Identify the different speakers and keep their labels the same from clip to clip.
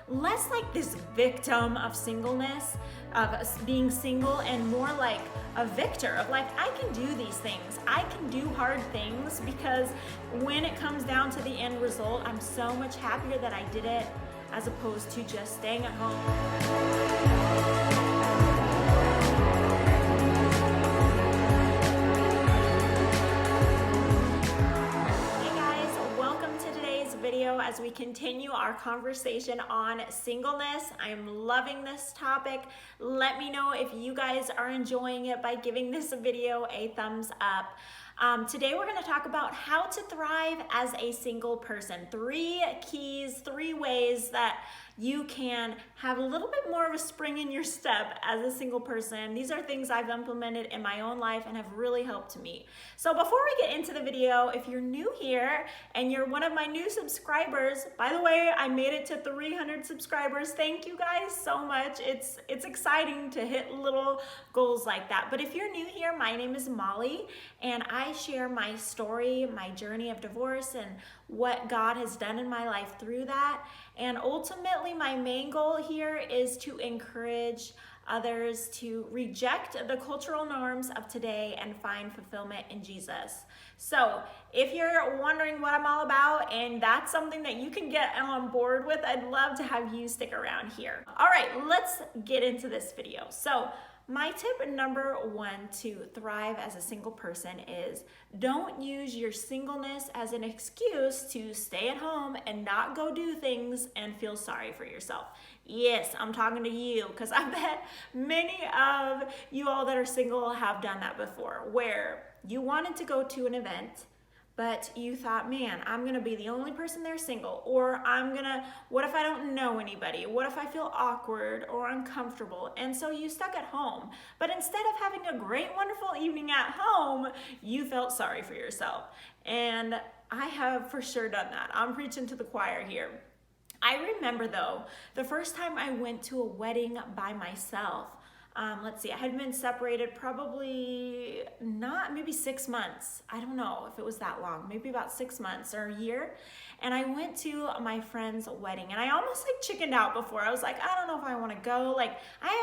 Speaker 1: less like this victim of singleness, of being single, and more like a victor of like, I can do these things. I can do hard things, because when it comes down to the end result, I'm so much happier that I did it as opposed to just staying at home. As we continue our conversation on singleness. I am loving this topic. Let me know if you guys are enjoying it by giving this video a thumbs up. Today we're going to talk about how to thrive as a single person. 3 keys, 3 ways that you can have a little bit more of a spring in your step as a single person. These are things I've implemented in my own life and have really helped me. So before we get into the video, if you're new here and you're one of my new subscribers, by the way, I made it to 300 subscribers. Thank you guys so much. It's exciting to hit little goals like that. But if you're new here, my name is Molly, and I share my story, my journey of divorce, and what God has done in my life through that. And ultimately, my main goal here is to encourage others to reject the cultural norms of today and find fulfillment in Jesus. So if you're wondering what I'm all about and that's something that you can get on board with, I'd love to have you stick around here. All right, let's get into this video. So my tip number 1 to thrive as a single person is don't use your singleness as an excuse to stay at home and not go do things and feel sorry for yourself. Yes, I'm talking to you, because I bet many of you all that are single have done that before, where you wanted to go to an event, but you thought, man, I'm gonna be the only person there single, or what if I don't know anybody? What if I feel awkward or uncomfortable? And so you stuck at home. But instead of having a great, wonderful evening at home, you felt sorry for yourself. And I have for sure done that. I'm preaching to the choir here. I remember though, the first time I went to a wedding by myself, I had been separated maybe 6 months. I don't know if it was that long, maybe about 6 months or a year. And I went to my friend's wedding, and I almost chickened out before. I was like, I don't know if I want to go. I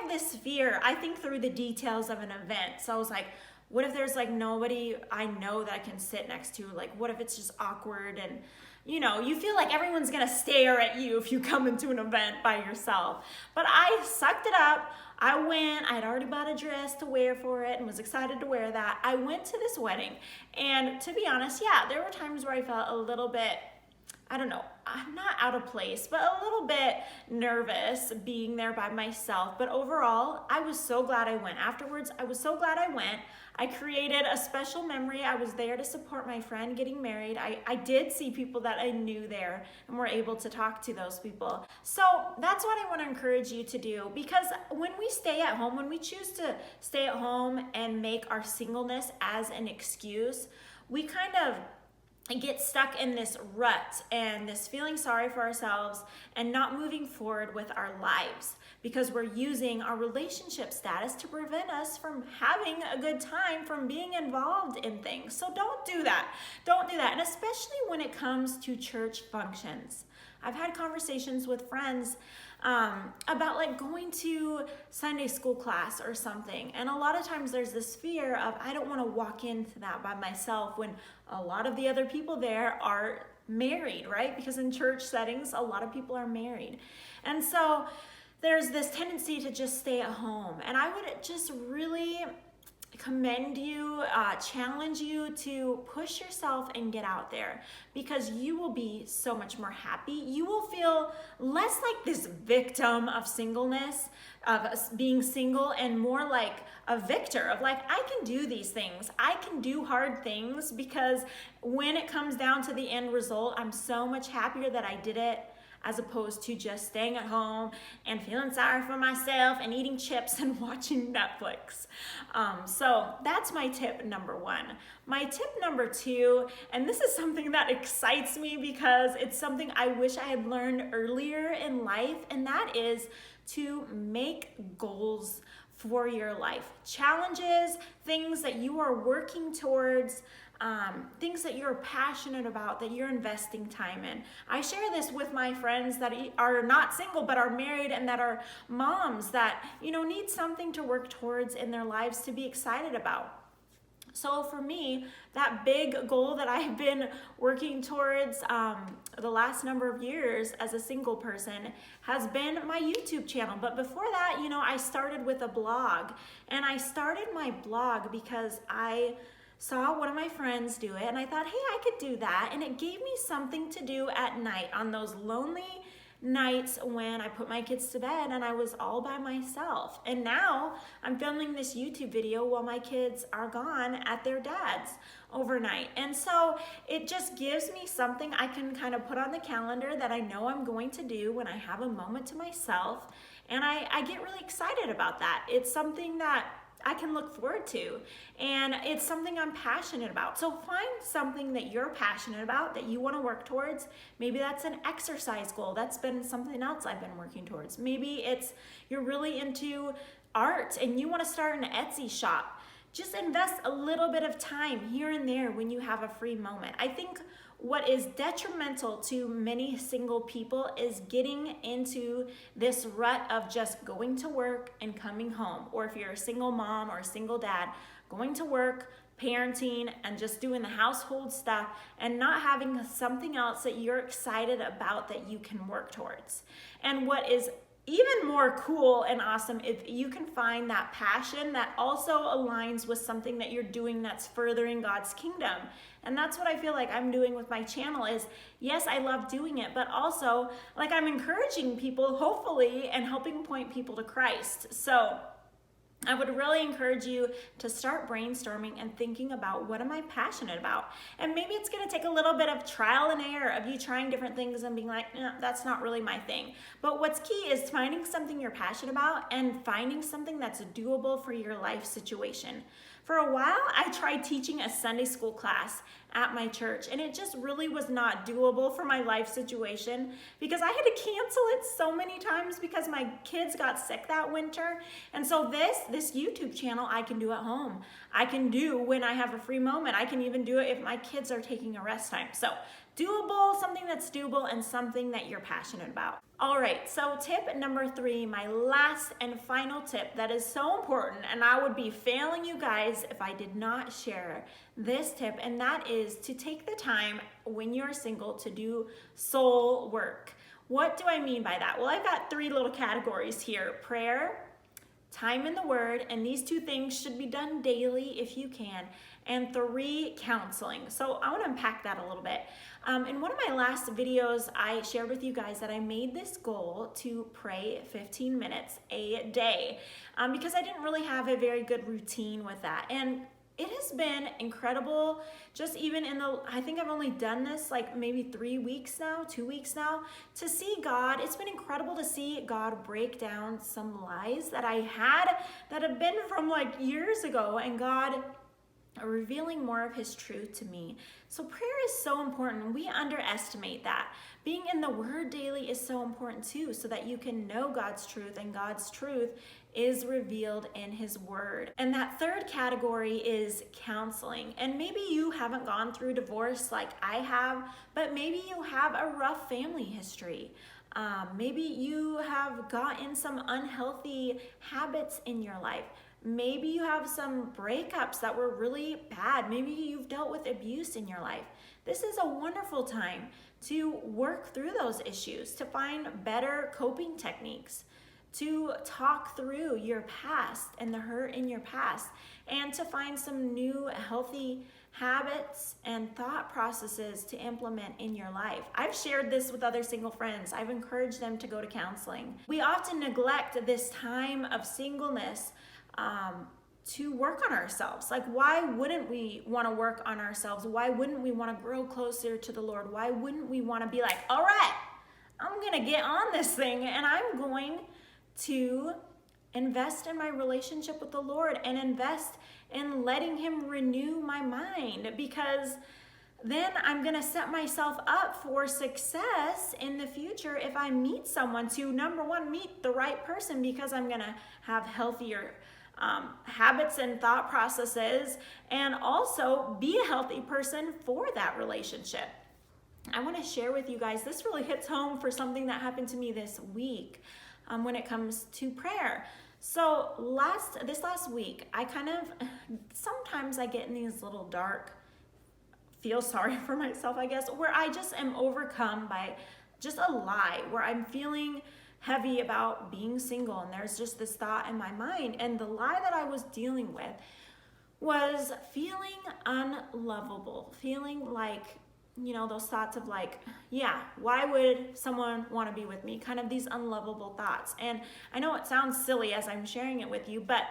Speaker 1: have this fear. I think through the details of an event. So I was like, what if there's nobody I know that I can sit next to? What if it's just awkward, and you feel like everyone's gonna stare at you if you come into an event by yourself. But I sucked it up. I went, I'd already bought a dress to wear for it and was excited to wear that. I went to this wedding, and to be honest, yeah, there were times where I felt a little bit, I don't know, I'm not out of place, but a little bit nervous being there by myself. But overall, I was so glad I went. Afterwards, I was so glad I went. I created a special memory. I was there to support my friend getting married. I did see people that I knew there and were able to talk to those people. So that's what I want to encourage you to do, because when we stay at home, when we choose to stay at home and make our singleness as an excuse, we kind of get stuck in this rut and this feeling sorry for ourselves and not moving forward with our lives, because we're using our relationship status to prevent us from having a good time, from being involved in things. So don't do that. Don't do that. And especially when it comes to church functions. I've had conversations with friends about going to Sunday school class or something. And a lot of times there's this fear of, I don't want to walk into that by myself, when a lot of the other people there are married, right? Because in church settings, a lot of people are married. And so there's this tendency to just stay at home. And I would just really commend you, challenge you to push yourself and get out there, because you will be so much more happy. You will feel less like this victim of singleness, of being single, and more like a victor of I can do these things. I can do hard things, because when it comes down to the end result, I'm so much happier that I did it as opposed to just staying at home and feeling sorry for myself and eating chips and watching Netflix. So that's my tip number 1. My tip number 2, and this is something that excites me because it's something I wish I had learned earlier in life, and that is to make goals for your life. Challenges, things that you are working towards, things that you're passionate about, that you're investing time in. I share this with my friends that are not single but are married and that are moms that, need something to work towards in their lives to be excited about. So for me, that big goal that I've been working towards the last number of years as a single person has been my YouTube channel. But before that, I started with a blog. And I started my blog because I saw one of my friends do it and I thought, hey, I could do that. And it gave me something to do at night on those lonely nights when I put my kids to bed and I was all by myself. And now I'm filming this YouTube video while my kids are gone at their dad's overnight. And so it just gives me something I can kind of put on the calendar that I know I'm going to do when I have a moment to myself. And I get really excited about that. It's something that I can look forward to, and it's something I'm passionate about. So find something that you're passionate about that you want to work towards. Maybe that's an exercise goal. That's been something else I've been working towards. Maybe it's you're really into art and you want to start an Etsy shop. Just invest a little bit of time here and there when you have a free moment. I think what is detrimental to many single people is getting into this rut of just going to work and coming home. Or if you're a single mom or a single dad, going to work, parenting, and just doing the household stuff and not having something else that you're excited about that you can work towards. And what is even more cool and awesome if you can find that passion that also aligns with something that you're doing that's furthering God's kingdom. And that's what I feel like I'm doing with my channel is, yes, I love doing it, but also like I'm encouraging people, hopefully, and helping point people to Christ. So I would really encourage you to start brainstorming and thinking about what am I passionate about? And maybe it's going to take a little bit of trial and error of you trying different things and being like, no, that's not really my thing. But what's key is finding something you're passionate about and finding something that's doable for your life situation. For a while, I tried teaching a Sunday school class at my church, and it just really was not doable for my life situation because I had to cancel it so many times because my kids got sick that winter. And so this YouTube channel I can do at home. I can do when I have a free moment. I can even do it if my kids are taking a rest time. So doable, something that's doable, and something that you're passionate about. All right, so tip number 3, my last and final tip that is so important, and I would be failing you guys if I did not share this tip, and that is to take the time when you're single to do soul work. What do I mean by that? Well, I've got 3 little categories here: prayer, time in the Word, and these 2 things should be done daily if you can, and 3, counseling. So I want to unpack that a little bit. In one of my last videos, I shared with you guys that I made this goal to pray 15 minutes a day because I didn't really have a very good routine with that. And it has been incredible, just even I think I've only done this like maybe 3 weeks now, 2 weeks now, to see God. It's been incredible to see God break down some lies that I had that have been from like years ago, and God revealing more of his truth to me. So prayer is so important. We underestimate that. Being in the Word daily is so important too, so that you can know God's truth, and God's truth is revealed in his Word. And that 3rd category is counseling. And maybe you haven't gone through divorce like I have, but maybe you have a rough family history. Maybe you have gotten some unhealthy habits in your life. Maybe you have some breakups that were really bad. Maybe you've dealt with abuse in your life. This is a wonderful time to work through those issues, to find better coping techniques, to talk through your past and the hurt in your past, and to find some new healthy habits and thought processes to implement in your life. I've shared this with other single friends. I've encouraged them to go to counseling. We often neglect this time of singleness to work on ourselves. Like, why wouldn't we want to work on ourselves? Why wouldn't we want to grow closer to the Lord? Why wouldn't we want to be like, all right, I'm going to get on this thing and I'm going to invest in my relationship with the Lord and invest in letting him renew my mind, because then I'm going to set myself up for success in the future if I meet someone to, number one, meet the right person, because I'm going to have healthier habits and thought processes, and also be a healthy person for that relationship. I want to share with you guys, this really hits home for something that happened to me this week when it comes to prayer. So this last week, I sometimes I get in these little dark, feel sorry for myself, I guess, where I just am overcome by just a lie, where I'm feeling heavy about being single, and there's just this thought in my mind, and the lie that I was dealing with was feeling unlovable, feeling like, those thoughts of like, yeah, why would someone want to be with me? Kind of these unlovable thoughts. And I know it sounds silly as I'm sharing it with you, but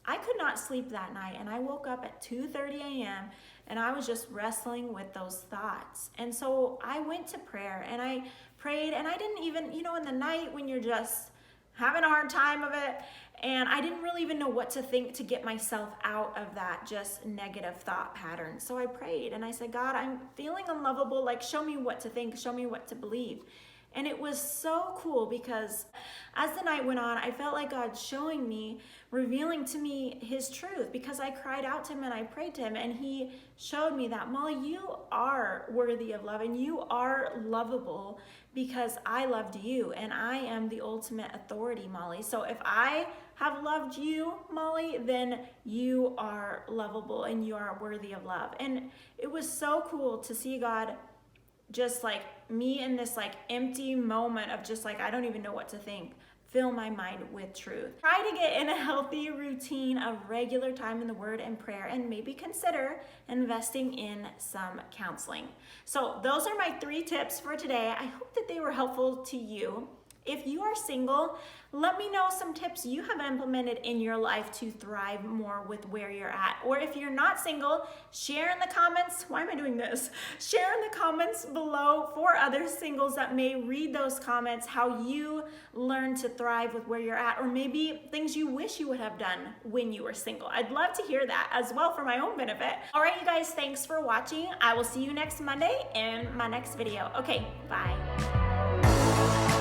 Speaker 1: I could not sleep that night, and I woke up at 2:30 a.m. and I was just wrestling with those thoughts. And so I went to prayer and I prayed, and I didn't even, in the night when you're just having a hard time of it, and I didn't really even know what to think to get myself out of that just negative thought pattern. So I prayed and I said, God, I'm feeling unlovable. Like, show me what to think, show me what to believe. And it was so cool because as the night went on, I felt like God showing me, revealing to me his truth, because I cried out to him and I prayed to him, and he showed me that, Molly, you are worthy of love and you are lovable because I loved you, and I am the ultimate authority, Molly. So if I have loved you, Molly, then you are lovable and you are worthy of love. And it was so cool to see God just like me in this like empty moment of just like, I don't even know what to think, fill my mind with truth. Try to get in a healthy routine of regular time in the Word and prayer, and maybe consider investing in some counseling. So those are my 3 tips for today. I hope that they were helpful to you. If you are single, let me know some tips you have implemented in your life to thrive more with where you're at. Or if you're not single, share in the comments. Why am I doing this? Share in the comments below for other singles that may read those comments, how you learned to thrive with where you're at, or maybe things you wish you would have done when you were single. I'd love to hear that as well for my own benefit. All right, you guys, thanks for watching. I will see you next Monday in my next video. Okay, bye.